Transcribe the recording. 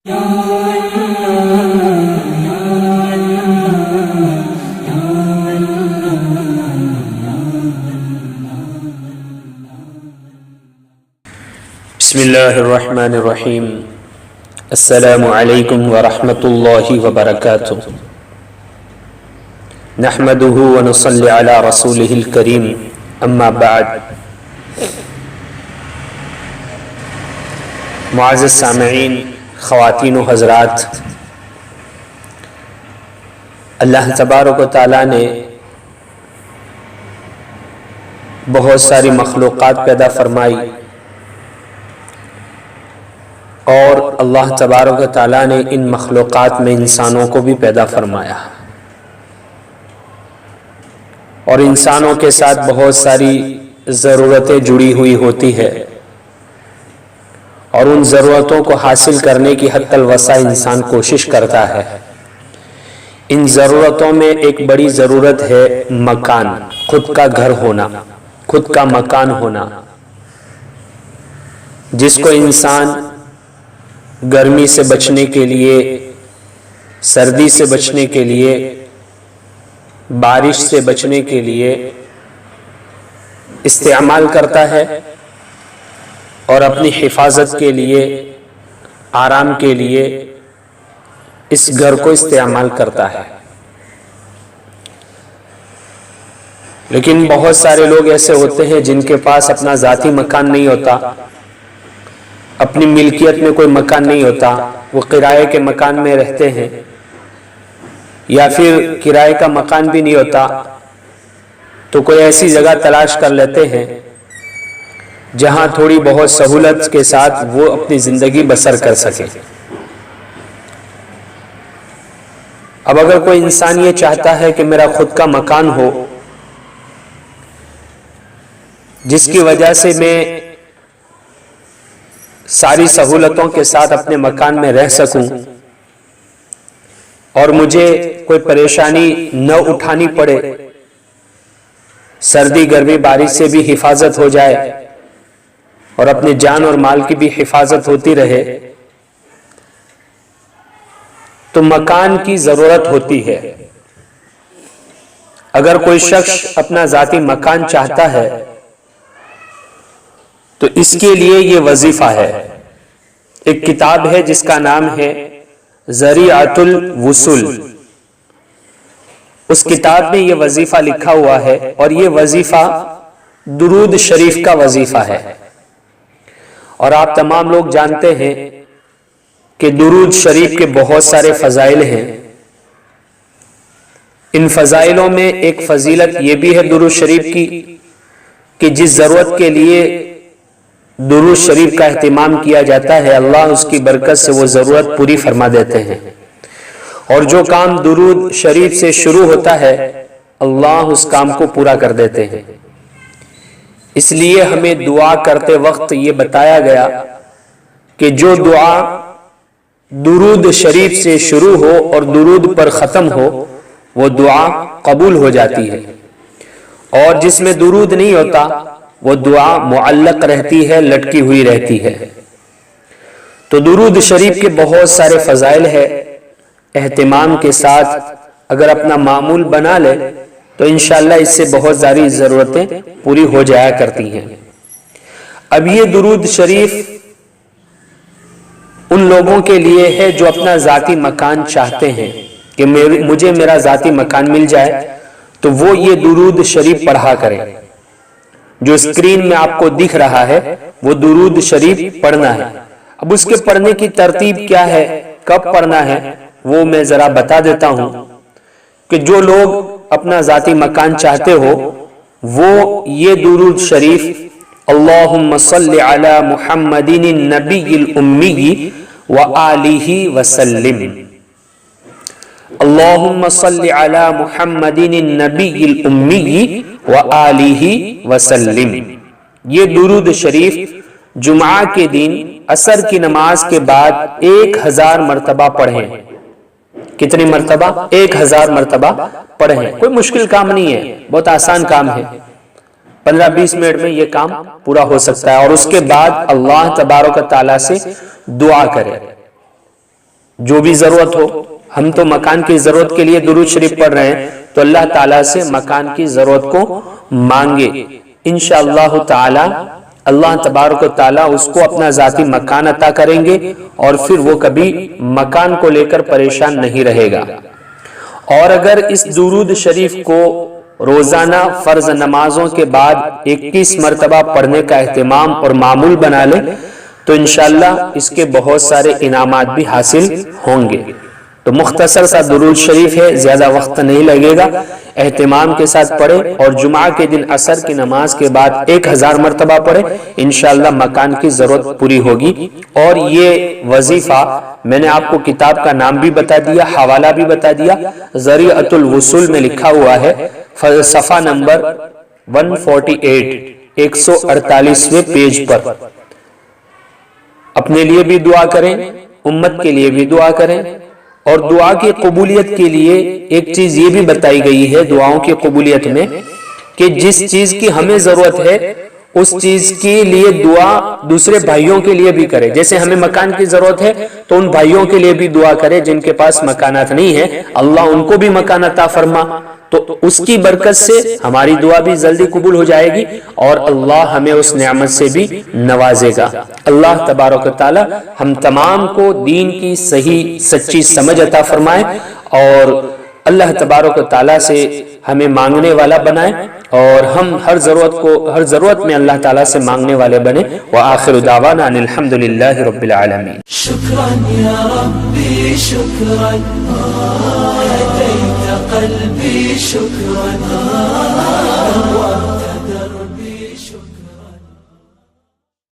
بسم اللہ الرحمن الرحیم۔ السلام علیکم ورحمۃ اللہ وبرکاتہ۔ نحمده ونصلی علی رسولہ الکریم، اما بعد۔ معزز سامعین، خواتین و حضرات، اللہ تبارک و تعالیٰ نے بہت ساری مخلوقات پیدا فرمائی، اور اللہ تبارک و تعالیٰ نے ان مخلوقات میں انسانوں کو بھی پیدا فرمایا، اور انسانوں کے ساتھ بہت ساری ضرورتیں جڑی ہوئی ہوتی ہے، اور ان ضرورتوں کو حاصل کرنے کی حتی الوسع انسان کوشش کرتا ہے۔ ان ضرورتوں میں ایک بڑی ضرورت ہے مکان، خود کا گھر ہونا، خود کا مکان ہونا، جس کو انسان گرمی سے بچنے کے لیے، سردی سے بچنے کے لیے، بارش سے بچنے کے لیے استعمال کرتا ہے، اور اپنی حفاظت کے لیے، آرام کے لیے اس گھر کو استعمال کرتا ہے۔ لیکن بہت سارے لوگ ایسے ہوتے ہیں جن کے پاس اپنا ذاتی مکان نہیں ہوتا، اپنی ملکیت میں کوئی مکان نہیں ہوتا، وہ کرائے کے مکان میں رہتے ہیں، یا پھر کرائے کا مکان بھی نہیں ہوتا تو کوئی ایسی جگہ تلاش کر لیتے ہیں جہاں تھوڑی بہت سہولت کے ساتھ وہ اپنی زندگی بسر کر سکے۔ اب اگر کوئی انسان یہ چاہتا ہے کہ میرا خود کا مکان ہو، جس کی وجہ سے میں ساری سہولتوں کے ساتھ اپنے مکان میں رہ سکوں، اور مجھے کوئی پریشانی نہ اٹھانی پڑے، سردی گرمی بارش سے بھی حفاظت ہو جائے، اور اپنے جان اور مال کی بھی حفاظت ہوتی رہے، تو مکان کی ضرورت ہوتی ہے۔ اگر کوئی شخص اپنا ذاتی مکان چاہتا ہے تو اس کے لیے یہ وظیفہ ہے۔ ایک کتاب ہے جس کا نام ہے ذریعۃ الوصول، اس کتاب میں یہ وظیفہ لکھا ہوا ہے، اور یہ وظیفہ درود شریف کا وظیفہ ہے۔ اور آپ تمام لوگ جانتے ہیں کہ درود شریف کے بہت سارے فضائل ہیں۔ ان فضائلوں میں ایک فضیلت یہ بھی ہے درود شریف کی کہ جس ضرورت کے لیے درود شریف کا اہتمام کیا جاتا ہے، اللہ اس کی برکت سے وہ ضرورت پوری فرما دیتے ہیں، اور جو کام درود شریف سے شروع ہوتا ہے اللہ اس کام کو پورا کر دیتے ہیں۔ اس لیے ہمیں دعا کرتے وقت یہ بتایا گیا کہ جو دعا درود شریف سے شروع ہو اور درود پر ختم ہو وہ دعا قبول ہو جاتی ہے، اور جس میں درود نہیں ہوتا وہ دعا معلق رہتی ہے، لٹکی ہوئی رہتی ہے۔ تو درود شریف کے بہت سارے فضائل ہے، اہتمام کے ساتھ اگر اپنا معمول بنا لے تو انشاءاللہ اس سے بہت ساری ضرورتیں پوری ہو جایا کرتی ہیں۔ اب یہ درود شریف ان لوگوں کے لیے ہے جو اپنا ذاتی مکان چاہتے ہیں کہ مجھے میرا ذاتی مکان مل جائے، تو وہ یہ درود شریف پڑھا کریں۔ جو اسکرین میں آپ کو دکھ رہا ہے وہ درود شریف پڑھنا ہے۔ اب اس کے پڑھنے کی ترتیب کیا ہے، کب پڑھنا ہے، وہ میں ذرا بتا دیتا ہوں کہ جو لوگ اپنا ذاتی مکان چاہتے ہو وہ یہ درود شریف اللہم صلی علی محمد النبی الامی وآلہ وسلم، اللہم صلی علی محمد النبی الامی وآلہ وسلم، یہ درود شریف جمعہ کے دن عصر کی نماز کے بعد 1000 مرتبہ پڑھیں۔ کتنی مرتبہ؟ 1000 مرتبہ پڑھیں۔ کوئی مشکل کام نہیں ہے، بہت آسان کام ہے، 15-20 منٹ میں یہ کام پورا ہو سکتا ہے، اور اس کے بعد اللہ تبارک و تعالیٰ سے دعا کرے۔ جو بھی ضرورت ہو. ہم تو مکان کی ضرورت کے لیے درود شریف پڑھ رہے ہیں تو اللہ تعالیٰ سے مکان کی ضرورت کو مانگے. انشاءاللہ تعالی اللہ تبارک و تعالیٰ اس کو اپنا ذاتی مکان عطا کریں گے اور پھر وہ کبھی مکان کو لے کر پریشان نہیں رہے گا. اور اگر اس درود شریف کو روزانہ فرض نمازوں کے بعد 21 مرتبہ پڑھنے کا اہتمام اور معمول بنا لے تو انشاءاللہ اس کے بہت سارے انعامات بھی حاصل ہوں گے. تو مختصر سا درود شریف ہے، زیادہ وقت نہیں لگے گا. اہتمام کے ساتھ پڑھے اور جمعہ کے دن عصر کی نماز کے بعد 1000 مرتبہ پڑھے، انشاءاللہ مکان کی ضرورت پوری ہوگی. اور یہ وظیفہ میں نے آپ کو کتاب کا نام بھی بتا دیا، حوالہ بھی بتا دیا. ذریعۃ الوصول میں لکھا ہوا ہے، صفحہ نمبر 148 148ویں پیج پر. اپنے لیے بھی دعا کریں، امت کے لیے بھی دعا کریں. اور دعا کی قبولیت کے لیے ایک چیز یہ بھی بتائی گئی ہے دعاؤں کی قبولیت میں کہ جس چیز کی ہمیں ضرورت ہے اس چیز کے لیے دعا دوسرے بھائیوں کے لیے بھی کرے. جیسے ہمیں مکان کی ضرورت ہے تو ان بھائیوں کے لیے بھی دعا کرے جن کے پاس مکانات نہیں ہے، اللہ ان کو بھی مکان عطا فرما. تو اس کی برکت سے ہماری دعا بھی جلدی قبول ہو جائے گی اور اللہ ہمیں اس نعمت سے بھی نوازے گا. اللہ تبارک و تعالی ہم تمام کو دین کی صحیح سچی سمجھ عطا فرمائے اور اللہ تبارک و تعالی سے ہمیں مانگنے والا بنائے اور ہم ہر ضرورت میں اللہ تعالیٰ سے مانگنے والے بنے. وآخر دعوانا ان الحمدللہ رب العالمین. شکران یا ربی شکران، هدیت قلبی شکران.